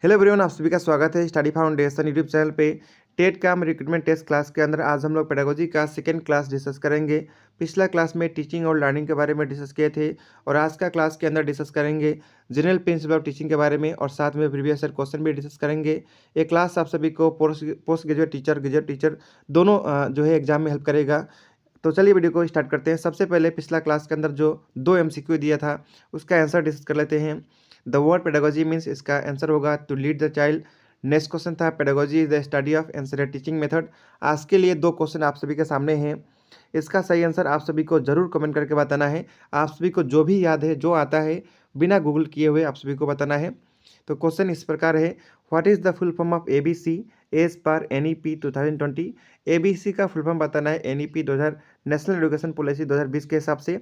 Hello everyone, आप सभी का स्वागत है स्टडी फाउंडेशन यूट्यूब चैनल पे। टेट का रिक्रूटमेंट टेस्ट क्लास के अंदर आज हम लोग पेडागोजी का सेकंड क्लास डिस्कस करेंगे। पिछला क्लास में टीचिंग और लर्निंग के बारे में डिस्कस किए थे और आज का क्लास के अंदर डिस्कस करेंगे जनरल प्रिंसिपल ऑफ टीचिंग के बारे में और साथ में प्रीवियस ईयर क्वेश्चन भी डिस्कस करेंगे। ये क्लास आप सभी को post graduate teacher, graduate teacher दोनों जो है एग्जाम में हेल्प करेगा। तो चलिए वीडियो को स्टार्ट करते हैं। सबसे पहले पिछला क्लास के अंदर जो 2 MCQ दिया था उसका आंसर डिस्कस कर लेते हैं। द वर्ड पेडागोजी मीन्स इसका आंसर होगा to lead the child. Next question था pedagogy is the study of answer teaching method. आज के लिए 2 क्वेश्चन आप सभी के सामने हैं। इसका सही आंसर आप सभी को जरूर कमेंट करके बताना है। आप सभी को जो भी याद है, जो आता है, बिना गूगल किए हुए आप सभी को बताना है। तो क्वेश्चन इस प्रकार है, what is the full form of ABC as per NEP 2020। ABC का फुल फॉर्म बताना है NEP 2000 नेशनल एजुकेशन पॉलिसी 2020 के हिसाब से।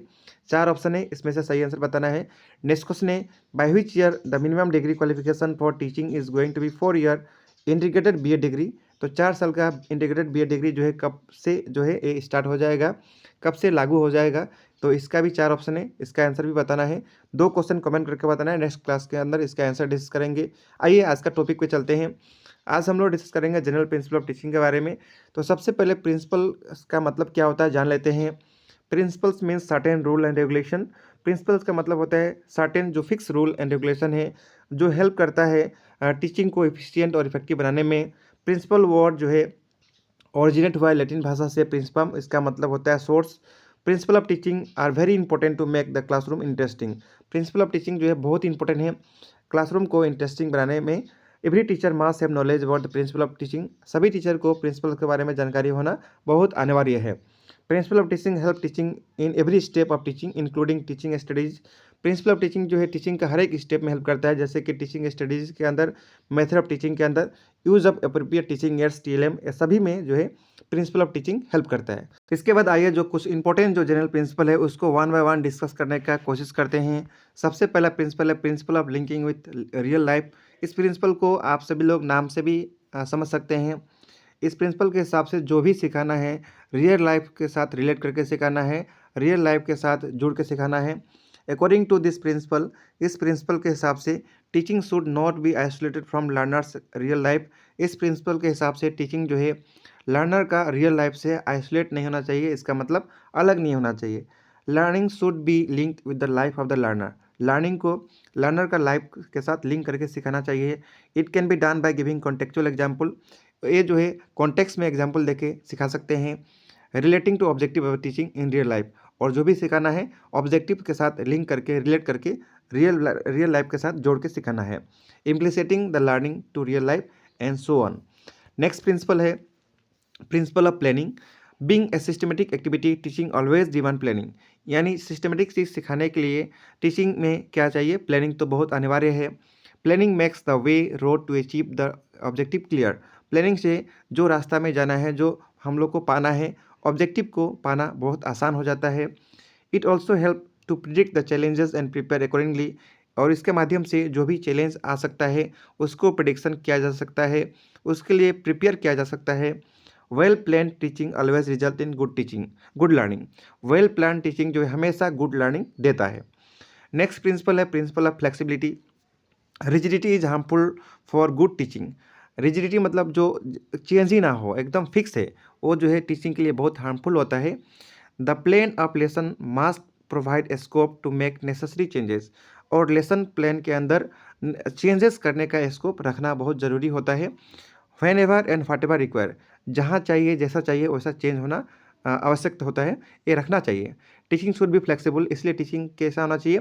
4 ऑप्शन है, इसमें से सही आंसर बताना है। नेक्स्ट क्वेश्चन है, by which year the minimum degree qualification for teaching is going to be 4 year integrated BA degree. तो 4 साल का इंटीग्रेटेड BA डिग्री जो है कब से जो है ये स्टार्ट हो जाएगा, कब से लागू हो जाएगा। तो इसका भी 4 ऑप्शन है, इसका आंसर भी बताना है। 2 क्वेश्चन कमेंट करके बताना है। नेक्स्ट क्लास के अंदर इसका आंसर डिस्कस करेंगे। आइए आज का टॉपिक पे चलते हैं। आज हम लोग डिस्कस करेंगे जनरल प्रिंसिपल ऑफ टीचिंग के बारे में। तो सबसे पहले प्रिंसिपल का मतलब क्या होता है जान लेते हैं। Principles means certain rule and regulation. Principles का मतलब होता है सर्टेन जो फिक्स रूल एंड रेगुलेशन है जो हेल्प करता है टीचिंग को एफिशिएंट और इफेक्टिव बनाने में। प्रिंसिपल वर्ड जो है ओरिजिनेट हुआ है लैटिन भाषा से प्रिंसिपम, इसका मतलब होता है source. Principle of teaching are very important to make the classroom interesting. Principle of teaching जो है बहुत इंपॉर्टेंट है क्लासरूम को इंटरेस्टिंग बनाने में। Every teacher must have knowledge about the principle of teaching. सभी टीचर को प्रिंसिपल के बारे में जानकारी होना बहुत अनिवार्य है। Principle of teaching help teaching in every step of teaching including teaching studies. Principal of teaching जो है टीचिंग का हर एक स्टेप में हेल्प करता है, जैसे कि टीचिंग स्टडीज़ के अंदर, मेथड ऑफ टीचिंग के अंदर, use of appropriate teaching ads TLM, ये सभी में जो है प्रिंसिपल ऑफ टीचिंग हेल्प करता है। तो इसके बाद आइए जो कुछ इंपॉर्टेंट जो जनरल प्रिंसिपल है उसको वन बाय वन डिस्कस करने का कोशिश करते हैं। सबसे पहला प्रिंसिपल है principle of linking with real life. इस प्रिंसिपल को आप सभी लोग नाम से भी समझ सकते हैं। इस प्रिंसिपल के हिसाब से जो भी सिखाना है रियल लाइफ के साथ रिलेट करके सिखाना है, रियल लाइफ के साथ जुड़ के सिखाना है। अकॉर्डिंग टू दिस प्रिंसिपल, इस प्रिंसिपल के हिसाब से teaching should not be isolated from learners real life. इस प्रिंसिपल के हिसाब से टीचिंग जो है लर्नर का रियल लाइफ से आइसोलेट नहीं होना चाहिए, इसका मतलब अलग नहीं होना चाहिए। Learning should be linked with the life of the learner. Learning को लर्नर का लाइफ के साथ लिंक करके सिखाना चाहिए। It can be done by giving contextual example. ये जो है कॉन्टेक्स्ट में एग्जाम्पल देके सिखा सकते हैं। Relating to objective of teaching in real life, और जो भी सिखाना है ऑब्जेक्टिव के साथ लिंक करके, रिलेट करके रियल लाइफ के साथ जोड़ के सिखाना है। Implicating the learning to real life and so on. Next principle है principle of planning. Being a systematic activity teaching always demand planning. यानी सिस्टमेटिक चीज़ सिखाने के लिए टीचिंग में क्या चाहिए, प्लानिंग तो बहुत अनिवार्य है। Planning makes the way road to achieve the objective clear. Planning से जो रास्ता में जाना है, जो हम लोग को पाना है, ऑब्जेक्टिव को पाना बहुत आसान हो जाता है। It also help to predict the challenges and prepare accordingly. और इसके माध्यम से जो भी चैलेंज आ सकता है उसको प्रिडिक्शन किया जा सकता है, उसके लिए प्रिपेयर किया जा सकता है। Well plan teaching always result in good teaching, good learning. Well plan teaching जो है हमेशा गुड लर्निंग देता है। नेक्स्ट प्रिंसिपल है principle of flexibility. Rigidity is harmful for good teaching. Rigidity मतलब जो चेंज ही ना हो, एकदम फिक्स है, वो जो है टीचिंग के लिए बहुत हार्मफुल होता है। The plan of lesson must provide a scope to make necessary changes. और लेसन प्लान के अंदर चेंजेस करने का स्कोप रखना बहुत ज़रूरी होता है। When ever and what ever require, जहाँ चाहिए जैसा चाहिए वैसा चेंज होना आवश्यक होता है, ये रखना चाहिए। टीचिंग शुड बी फ्लेक्सिबल, इसलिए टीचिंग कैसा होना चाहिए,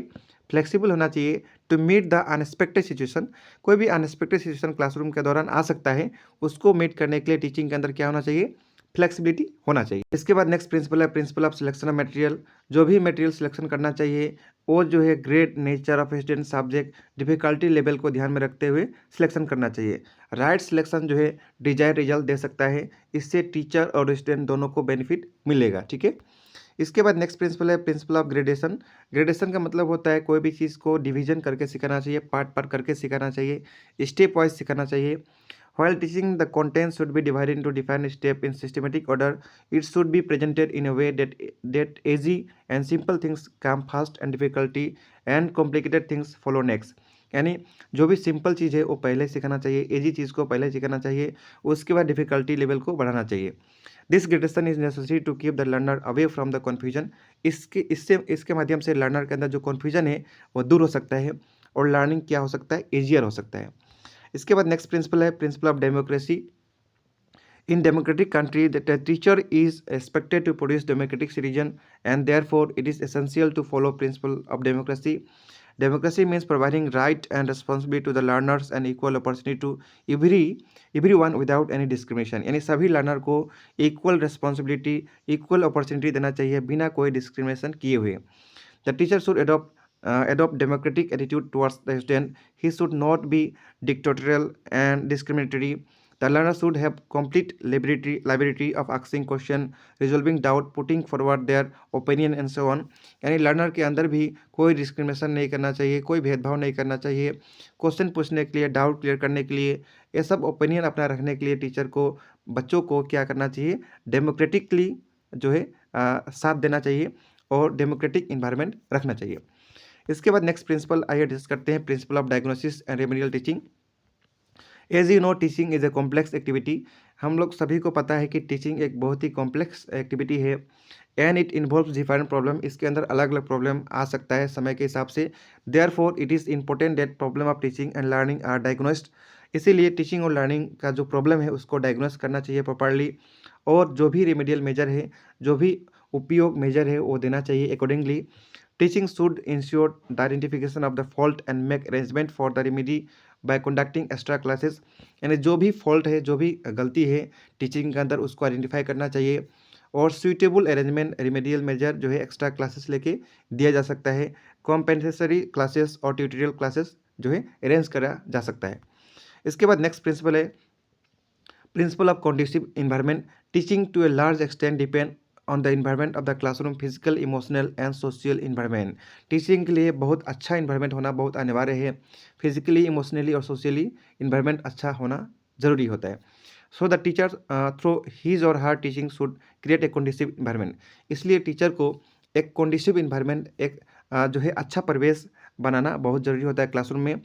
फ्लेक्सिबल होना चाहिए। To meet the unexpected situation, कोई भी अनएक्सपेक्टेड सिचुएशन क्लासरूम के दौरान आ सकता है, उसको मीट करने के लिए टीचिंग के अंदर क्या होना चाहिए, फ्लेक्सिबिलिटी होना चाहिए। इसके बाद नेक्स्ट प्रिंसिपल है principle of selection of material. जो भी मटेरियल सिलेक्शन करना चाहिए वो जो है grade, nature of student, subject, difficulty level को ध्यान में रखते हुए सिलेक्शन करना चाहिए। राइट सिलेक्शन जो है डिजायर रिजल्ट दे सकता है, इससे टीचर और स्टूडेंट दोनों को बेनिफिट मिलेगा, ठीक है। इसके बाद नेक्स्ट प्रिंसिपल है प्रिंसिपल ऑफ ग्रेडेशन। ग्रेडेशन का मतलब होता है कोई भी चीज़ को डिवीजन करके सिखाना चाहिए, पार्ट पार्ट करके सिखाना चाहिए, स्टेप वाइज सिखाना चाहिए। While teaching, the content should be divided into defined steps in systematic order. It should be presented in a way that easy and simple things come first and difficulty and complicated things follow next. यानी जो भी simple चीज़ है वो पहले सिखाना चाहिए, easy चीज़ को पहले सिखाना चाहिए, उसके बाद डिफ़िकल्टी लेवल को बढ़ाना चाहिए। This gradation is necessary to keep the learner away from the confusion. इसके माध्यम से लर्नर के अंदर जो कन्फ्यूजन है वो दूर हो सकता है और लर्निंग क्या हो सकता है, ईजियर हो सकता है। इसके बाद नेक्स्ट प्रिंसिपल है principle of democracy. In democratic country, that a teacher is expected to produce democratic citizen, and therefore it is essential to follow principle of democracy. Democracy means providing right and responsibility to the learners and equal opportunity to everyone without any discrimination. यानी सभी learner को equal responsibility, equal opportunity देना चाहिए बिना कोई discrimination किए हुए. The teacher should adopt democratic attitude towards the student. He should not be dictatorial and discriminatory. The learner should have complete liberty of asking question, resolving doubt, putting forward their opinion and so on. यानी learner के अंदर भी कोई discrimination नहीं करना चाहिए, कोई भेदभाव नहीं करना चाहिए. क्वेश्चन पूछने के लिए, डाउट क्लियर करने के लिए, ये सब ओपिनियन अपना रखने के लिए टीचर को, बच्चों को क्या करना चाहिए, डेमोक्रेटिकली जो है साथ देना चाहिए और डेमोक्रेटिक इन्वायरमेंट रखना चाहिए. इसके बाद नेक्स्ट प्रिंसिपल आइए डिस्कस करते हैं, principle of diagnosis and remedial teaching. As you know teaching is a complex activity. हम लोग सभी को पता है कि टीचिंग एक बहुत ही कॉम्प्लेक्स एक्टिविटी है. And it involves different problem. इसके अंदर अलग अलग प्रॉब्लम आ सकता है समय के हिसाब से. Therefore it is important that problem of teaching and learning are diagnosed. इसीलिए टीचिंग और लर्निंग का जो प्रॉब्लम है उसको डायग्नोस करना चाहिए प्रॉपरली, और जो भी रेमेडियल मेजर है, जो भी उपयोग मेजर है वो देना चाहिए accordingly. Teaching should ensure the identification of the fault and make arrangement for the remedy bye conducting extra classes. यानी जो भी फॉल्ट है, जो भी गलती है टीचिंग के अंदर, उसको आइडेंटिफाई करना चाहिए और सुइटेबल अरेंजमेंट रेमेडियल मेजर जो है एक्स्ट्रा क्लासेस लेके दिया जा सकता है. कॉम्पेंसेसरी क्लासेस और ट्यूटोरियल क्लासेस जो है अरेंज करा जा सकता है. इसके बाद नेक्स्ट प्रिंसिपल है principle of conducive environment. Teaching to a large extent depend on the environment of the classroom, physical, emotional and social environment. Teaching के लिए बहुत अच्छा इन्वायरमेंट होना बहुत अनिवार्य है. फिजिकली, इमोशनली और सोशली इन्वायरमेंट अच्छा होना ज़रूरी होता है. So the teacher through his और her teaching should create a conducive environment. इसलिए टीचर को एक कंडूसिव इन्वायरमेंट, एक जो है अच्छा परिवेश बनाना बहुत ज़रूरी होता है क्लासरूम में.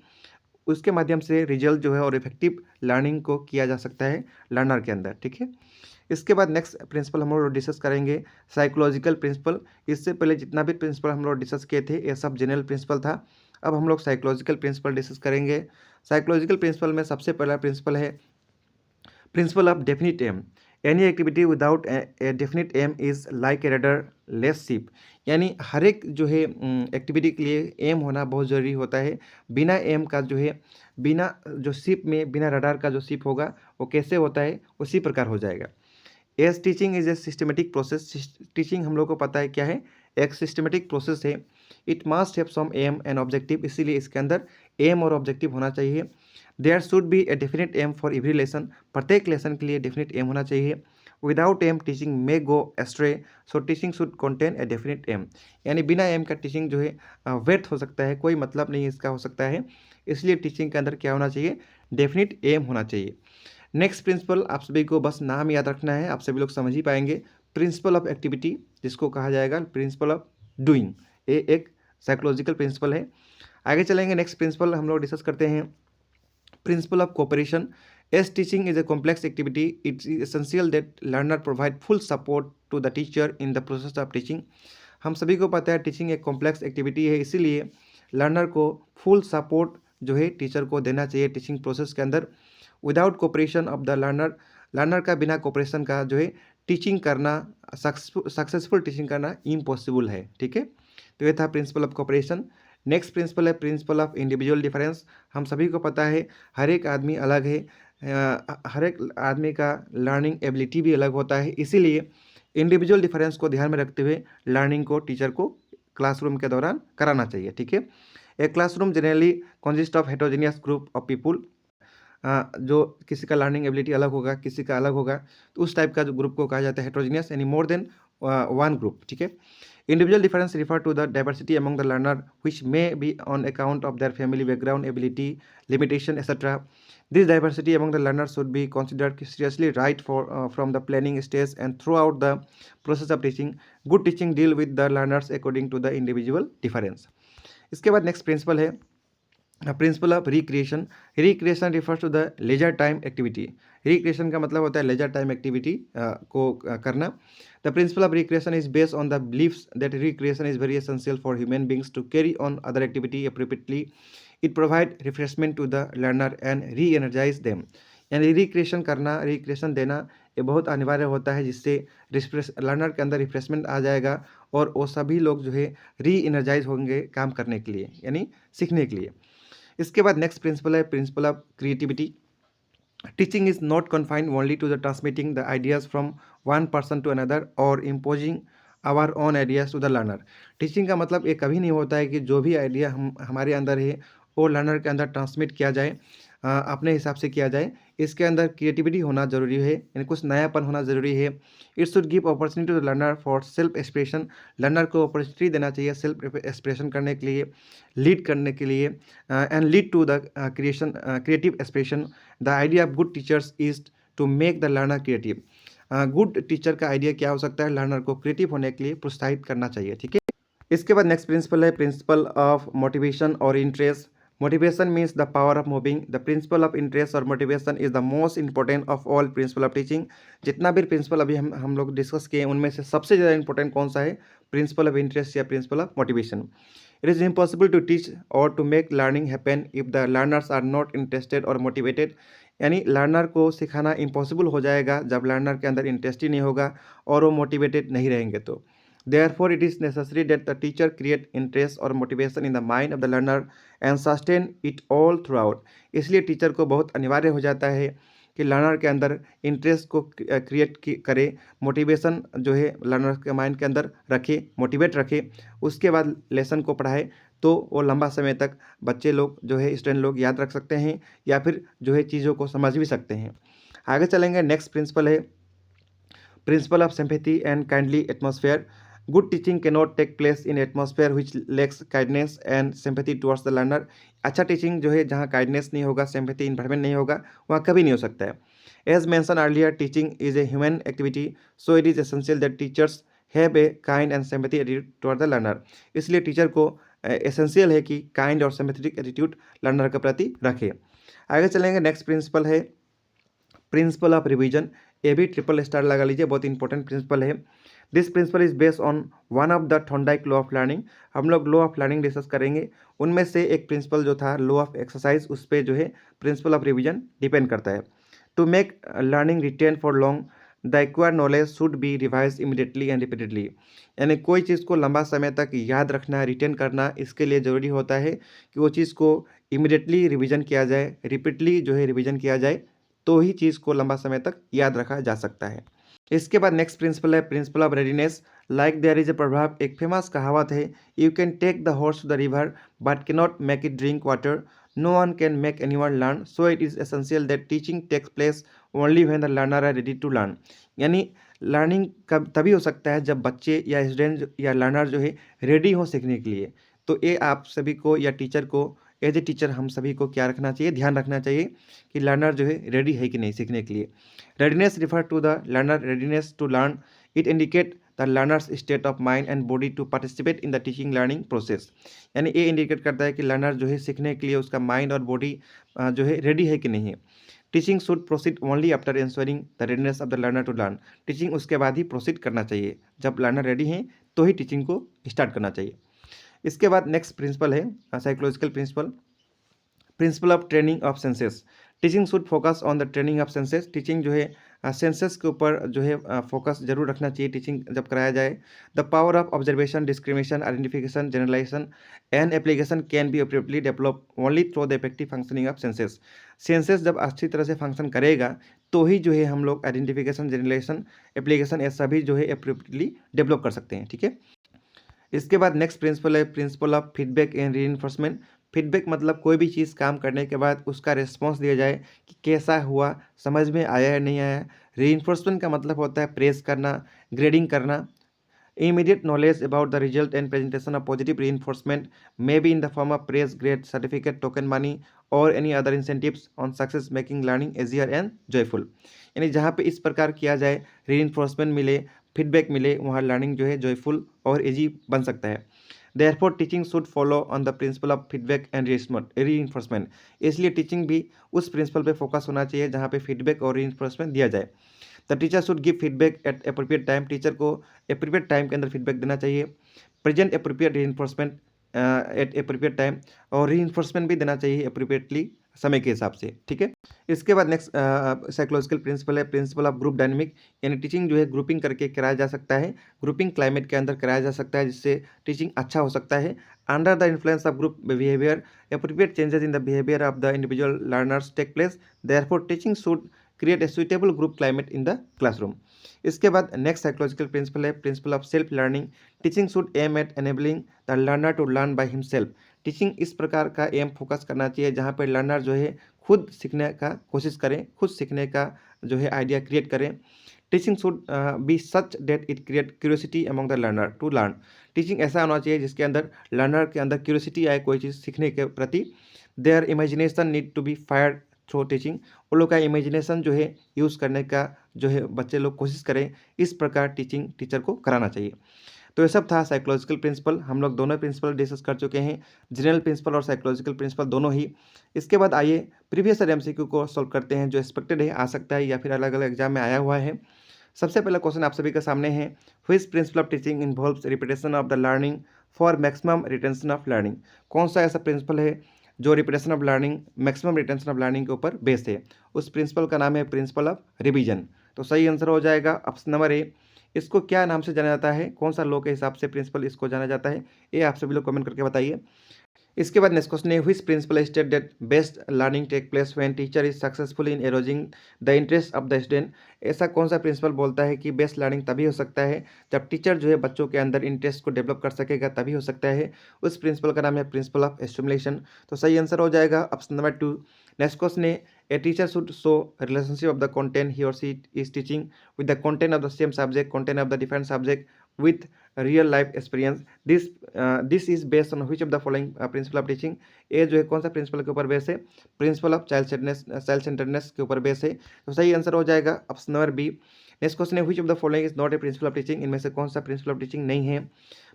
उसके माध्यम से रिजल्ट जो है और इफेक्टिव लर्निंग को किया जा सकता है लर्नर के अंदर. ठीक है. इसके बाद नेक्स्ट प्रिंसिपल हम लोग डिस्कस करेंगे साइकोलॉजिकल प्रिंसिपल. इससे पहले जितना भी प्रिंसिपल हम लोग डिस्कस किए थे ये सब जनरल प्रिंसिपल था. अब हम लोग साइकोलॉजिकल प्रिंसिपल डिस्कस करेंगे. साइकोलॉजिकल प्रिंसिपल में सबसे पहला प्रिंसिपल है principle of definite aim. Any activity without a definite aim is like a rudderless ship. यानी हर एक जो है एक्टिविटी के लिए एम होना बहुत ज़रूरी होता है. बिना एम का जो है, बिना जो शिप में, बिना रडार का जो शिप होगा वो कैसे होता है उसी प्रकार हो जाएगा. As teaching is a systematic process. Teaching हम लोग को पता है क्या है, एक सिस्टमेटिक प्रोसेस है. It must have some aim and objective. इसीलिए इसके अंदर एम और ऑब्जेक्टिव होना चाहिए. There should be a definite aim for every lesson. प्रत्येक लेसन के लिए डेफिनेट एम होना चाहिए. Without aim teaching may go astray. So teaching should contain a definite aim. यानी बिना एम का टीचिंग जो है व्यर्थ हो सकता है, कोई मतलब नहीं इसका हो सकता है. इसलिए टीचिंग के अंदर क्या होना चाहिए, डेफिनेट एम होना चाहिए. नेक्स्ट प्रिंसिपल आप सभी को बस नाम याद रखना है, आप सभी लोग समझ ही पाएंगे. प्रिंसिपल ऑफ एक्टिविटी, जिसको कहा जाएगा प्रिंसिपल ऑफ डूइंग, ये एक साइकोलॉजिकल प्रिंसिपल है. आगे चलेंगे. नेक्स्ट प्रिंसिपल हम लोग डिस्कस करते हैं principle of cooperation. As teaching is a complex activity, it's essential that learner provide full support to the teacher in the process of teaching. हम सभी को पता है टीचिंग एक कॉम्प्लेक्स एक्टिविटी है, इसीलिए लर्नर को फुल सपोर्ट जो है टीचर को देना चाहिए टीचिंग प्रोसेस के अंदर. Without cooperation of the learner का बिना कोऑपरेशन का जो है टीचिंग करना, सक्सेसफुल टीचिंग करना इम्पॉसिबल है. ठीक है. तो ये था principal of cooperation. Next principle है प्रिंसिपल ऑफ इंडिविजुअल डिफरेंस. हम सभी को पता है हर एक आदमी अलग है, हर एक आदमी का लर्निंग एबिलिटी भी अलग होता है. इसीलिए इंडिविजुअल डिफरेंस को ध्यान में रखते हुए लर्निंग को टीचर को क्लासरूम के दौरान कराना चाहिए. ठीक है. A classroom generally consist of heterogeneous group of people. जो किसी का लर्निंग एबिलिटी अलग होगा, किसी का अलग होगा, तो उस टाइप का जो ग्रुप को कहा जाता है हेटेरोजेनियस, यानी मोर देन वन ग्रुप. ठीक है. Individual difference refer to the diversity among the learner which may be on account of their family background, ability, limitation etcetera. This diversity among the learner should be considered seriously right from the planning stage and throughout the process of teaching. Good teaching deal with the learners according to the individual difference. इसके बाद next principle है principle of recreation. Recreation refers to the laser time activity. Recreation का मतलब होता है leisure time activity को करना। The principle of recreation is based on the beliefs that recreation is very essential for human beings to carry on other activity appropriately. It provide refreshment to the learner and reenergize them. यानी recreation करना, recreation देना ये बहुत अनिवार्य होता है, जिससे learner के अंदर रिफ्रेशमेंट आ जाएगा और वो सभी लोग जो है री एनर्जाइज होंगे काम करने के लिए, यानी सीखने के लिए। इसके बाद नेक्स्ट प्रिंसिपल है principle of creativity. Teaching is not confined only to the transmitting the ideas from one person to another और imposing our own ideas to the learner. Teaching का मतलब ये कभी नहीं होता है कि जो भी आइडिया हम हमारे अंदर है वो लर्नर के अंदर ट्रांसमिट किया जाए, अपने हिसाब से किया जाए। इसके अंदर क्रिएटिविटी होना ज़रूरी है, यानी कुछ नयापन होना ज़रूरी है। It should give opportunity to learner for self expression. Learner को अपॉर्चुनिटी देना चाहिए सेल्फ एक्सप्रेशन करने के लिए, लीड करने के लिए, and lead to the creative expression. The idea of good teachers is to make the learner creative. Good teacher का आइडिया क्या हो सकता है? लर्नर को क्रिएटिव होने के लिए प्रोत्साहित करना चाहिए, ठीक है। इसके बाद नेक्स्ट प्रिंसिपल है प्रिंसिपल ऑफ मोटिवेशन और interest. Motivation means the power of moving. The principle of interest और motivation is the most important of all principle of teaching. जितना भी प्रिंसिपल अभी हम लोग डिस्कस किए उनमें से सबसे ज़्यादा इंपॉर्टेंट कौन सा है? प्रिंसिपल ऑफ इंटरेस्ट या principle of motivation. It is impossible to teach और to make learning happen if the learners are not interested और मोटिवेटेड। यानी लर्नर को सिखाना इम्पॉसिबल हो जाएगा जब लर्नर के अंदर इंटरेस्ट ही नहीं होगा और वो मोटिवेटेड नहीं रहेंगे तो। Therefore, it is necessary that the teacher create interest or motivation in the mind of the learner and sustain it all throughout. इसलिए टीचर को बहुत अनिवार्य हो जाता है कि लर्नर के अंदर इंटरेस्ट को क्रिएट करे, मोटिवेशन जो है लर्नर के माइंड के अंदर रखे, मोटिवेट रखे, उसके बाद लेसन को पढ़ाए तो वो लंबा समय तक बच्चे लोग जो है स्टूडेंट लोग याद रख सकते हैं या फिर जो है चीज़ों को समझ भी सकते हैं। आगे चलेंगे, नेक्स्ट प्रिंसिपल है principle of sympathy and kindly atmosphere. Good teaching cannot take place in atmosphere which lacks kindness and sympathy towards the learner. अच्छा टीचिंग जो है जहाँ काइंडनेस नहीं होगा, सिंपैथी इन्वायरमेंट नहीं होगा, वहाँ कभी नहीं हो सकता है। As mention earlier, teaching is a human activity, so it is essential that teachers have a kind and sympathy attitude toward the learner. इसलिए टीचर को एसेंशियल है कि काइंड और सिंपैथेटिक एटीट्यूड लर्नर के प्रति रखे। आगे चलेंगे, नेक्स्ट प्रिंसिपल है प्रिंसिपल ऑफ रिवीजन। ये भी ट्रिपल स्टार लगा लीजिए, बहुत इंपॉर्टेंट प्रिंसिपल है। This principle is based on one of the Thorndike law of learning. हम लोग लॉ ऑफ लर्निंग डिस्कस करेंगे, उनमें से एक प्रिंसिपल जो था लॉ ऑफ एक्सरसाइज, उस पर जो है प्रिंसिपल ऑफ रिवीजन डिपेंड करता है। To make learning retain for long, the acquired knowledge should be revise immediately and repeatedly. यानी कोई चीज़ को लंबा समय तक याद रखना, रिटेन करना, इसके लिए ज़रूरी होता है कि वो चीज़ को इमीडिएटली रिवीजन किया जाए, रिपीटली जो है रिवीजन किया जाए, तो ही चीज़ को लंबा समय तक याद रखा जा सकता है। इसके बाद नेक्स्ट प्रिंसिपल है principle of readiness. Like there is a proverb, एक फेमस कहावत है, you can take the horse to the river but can not make it drink water, no one can make anyone learn, so it is essential that teaching takes place only when the learner are ready to learn. यानी learning कब तभी हो सकता है जब बच्चे या student या लर्नर जो है रेडी हो सीखने के लिए। तो ये आप सभी को या टीचर को, एज ए टीचर हम सभी को क्या रखना चाहिए, ध्यान रखना चाहिए कि लर्नर जो है रेडी है कि नहीं सीखने के लिए। Readiness refer to the learner readiness to learn. It indicate the learners state of mind and body to participate in the teaching learning process. यानी ये इंडिकेट करता है कि लर्नर जो है सीखने के लिए उसका माइंड और बॉडी जो है रेडी है कि नहीं है। Teaching should proceed only after ensuring the readiness of the learner to learn. Teaching उसके बाद ही प्रोसीड करना चाहिए, जब लर्नर रेडी हैं तो ही टीचिंग को स्टार्ट करना चाहिए। इसके बाद नेक्स्ट प्रिंसिपल है psychological principle, principle of training of senses. Teaching should focus on the training of senses. Teaching जो है सेंसेस के ऊपर जो है फोकस जरूर रखना चाहिए टीचिंग जब कराया जाए। The power of observation, discrimination, identification, generalization and application can be appropriately develop only through the effective functioning of senses. Senses जब अच्छी तरह से फंक्शन करेगा तो ही जो है हम लोग आइडेंटिफिकेशन, जनरलाइजेशन, एप्लीकेशन ये सभी जो है अप्रोप्रिएटली डेवलप कर सकते हैं, ठीक है। इसके बाद नेक्स्ट प्रिंसिपल है principle of feedback and reinforcement. Feedback मतलब कोई भी चीज़ काम करने के बाद उसका रिस्पॉन्स दिया जाए कि कैसा हुआ, समझ में आया या नहीं आया। रीइंफोर्समेंट का मतलब होता है प्रेस करना, ग्रेडिंग करना। Immediate knowledge about the result and presentation of positive reinforcement may be in the form of praise, grade, certificate, token money or any other incentives on success, making learning easier and joyful। यानी जहाँ पे इस प्रकार किया जाए, reinforcement मिले, feedback मिले, वहाँ लर्निंग जो है जॉयफुल और ईजी बन सकता है। Therefore teaching should follow on the principle of feedback and reinforcement. इसलिए टीचिंग भी उस प्रिंसिपल पे फोकस होना चाहिए जहाँ पे फीडबैक और रीइंफोर्समेंट दिया जाए। The teacher should give feedback eight appropriate time. Teacher को अप्रोप्रिएट टाइम के अंदर फीडबैक देना चाहिए। Present appropriate reinforcement eight appropriate time, और रीइंफोर्समेंट भी देना चाहिए अप्रोप्रिएटली समय के हिसाब से, ठीक है। इसके बाद नेक्स्ट साइकोलॉजिकल प्रिंसिपल है प्रिंसिपल ऑफ ग्रुप डायनेमिक, यानी टीचिंग जो है ग्रुपिंग करके कराया जा सकता है, ग्रुपिंग क्लाइमेट के अंदर कराया जा सकता है, जिससे टीचिंग अच्छा हो सकता है। Under the influence of group behaviour, appropriate changes in the behavior of the individual learners take place, therefore teaching should create a suitable group climate in the classroom। इसके बाद नेक्स्ट साइकोलॉजिकल प्रिंसिपल है principle of self learning. Teaching should aim at enabling the learner to learn by himself. Teaching इस प्रकार का M focus करना चाहिए जहाँ पर लर्नर जो है खुद सीखने का कोशिश करें, खुद सीखने का जो है आइडिया क्रिएट करें। Teaching should be such that it create curiosity among the learner to learn. Teaching ऐसा होना चाहिए जिसके अंदर लर्नर के अंदर क्यूरियोसिटी आए कोई चीज़ सीखने के प्रति। Their imagination need to be fired through teaching. उन लोग का इमेजिनेशन जो है यूज़ करने का जो है बच्चे लोग कोशिश करें, इस प्रकार टीचिंग टीचर को कराना चाहिए। तो ये सब था साइकोलॉजिकल प्रिंसिपल। हम लोग दोनों प्रिंसिपल डिस्कस कर चुके हैं, जनरल प्रिंसिपल और साइकोलॉजिकल प्रिंसिपल दोनों ही। इसके बाद आइए प्रीवियस ईयर एमसीक्यू को सॉल्व करते हैं, जो एक्सपेक्टेड है, आ सकता है या फिर अलग अलग एग्जाम में आया हुआ है। सबसे पहला क्वेश्चन आप सभी के सामने है, which principal of teaching involves repetition of the learning for maximum retention of learning. कौन सा ऐसा प्रिंसिपल है जो repetition of learning maximum retention of learning के ऊपर बेस्ड है? उस प्रिंसिपल का नाम है प्रिंसिपल ऑफ रिवीजन। तो सही आंसर हो जाएगा ऑप्शन नंबर ए। इसको क्या नाम से जाना जाता है, कौन सा लॉ के हिसाब से प्रिंसिपल इसको जाना जाता है, ये आप सभी लोग कमेंट करके बताइए। इसके बाद नेक्स्ट क्वेश्चन है, which principle state that best learning take place when teacher is successful in arousing the interest of the student. ऐसा कौन सा प्रिंसिपल बोलता है कि बेस्ट लर्निंग तभी हो सकता है जब टीचर जो है बच्चों के अंदर इंटरेस्ट को डेवलप कर सकेगा, तभी हो सकता है। उस प्रिंसिपल का नाम है प्रिंसिपल ऑफ स्टिमुलेशन। तो सही आंसर हो जाएगा ऑप्शन नंबर 2। नेक्स्ट क्वेश्चन है, a teacher should show relationship of the content he और she is teaching with the content of the same subject, content of the different subject with real life experience। this is based on which of the following principle of teaching। ये जो है कौन सा principal के ऊपर base है? Principle of child centredness के ऊपर बेस है। तो सही आंसर हो जाएगा option number B. Next question है, which of the following is not a principle of teaching। इनमें से कौन सा प्रिंसिपल ऑफ टीचिंग नहीं है?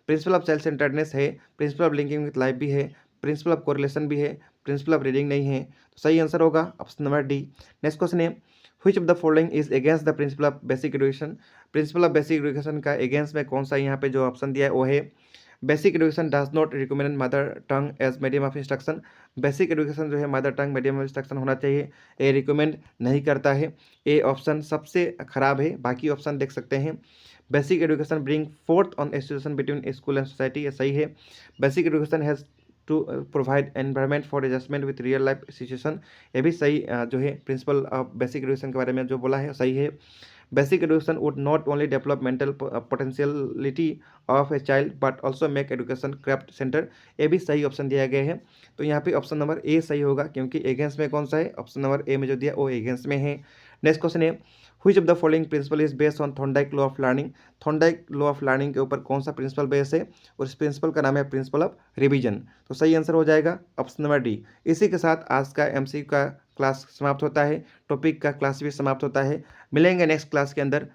प्रिंसिपल ऑफ चाइल्ड सेंटर्डनेस है, principle of linking with life भी है, प्रिंसिपल ऑफ कोरिलेशन भी है, प्रिंसिपल ऑफ रीडिंग नहीं है। तो सही आंसर होगा option number D. Next question है, which of the following is against the principle of basic education। Principle of basic education का अगेंस्ट में कौन सा यहाँ पे जो ऑप्शन दिया है वो है, basic education does not recommend mother tongue as medium of instruction. Basic education जो है mother tongue medium of instruction होना चाहिए, ये रिकमेंड नहीं करता है। ये ऑप्शन सबसे खराब है, बाकी ऑप्शन देख सकते हैं। Basic education bring forth on association between school and society, ये सही है। Basic education has to provide environment for adjustment with real life situation, ये भी सही जो है प्रिंसिपल ऑफ बेसिक एजुकेशन के बारे में जो बोला है सही है। Basic education would not only develop mental potentiality of a child but also make education craft centre, ये भी सही ऑप्शन दिया गया है। तो यहाँ पे ऑप्शन नंबर ए सही होगा, क्योंकि एगेंस्ट में कौन सा है? ऑप्शन नंबर ए में जो दिया वो एगेंस्ट में है। नेक्स्ट क्वेश्चन है, which of the following principle is based on Thorndike law of learning. Thorndike law of learning के ऊपर कौन सा प्रिंसिपल बेस है? और इस प्रिंसिपल का नाम है प्रिंसिपल ऑफ रिवीजन। तो सही आंसर हो जाएगा ऑप्शन नंबर डी। इसी के साथ आज का एमसीक्यू का क्लास समाप्त होता है, टॉपिक का क्लास भी समाप्त होता है। मिलेंगे नेक्स्ट क्लास के अंदर।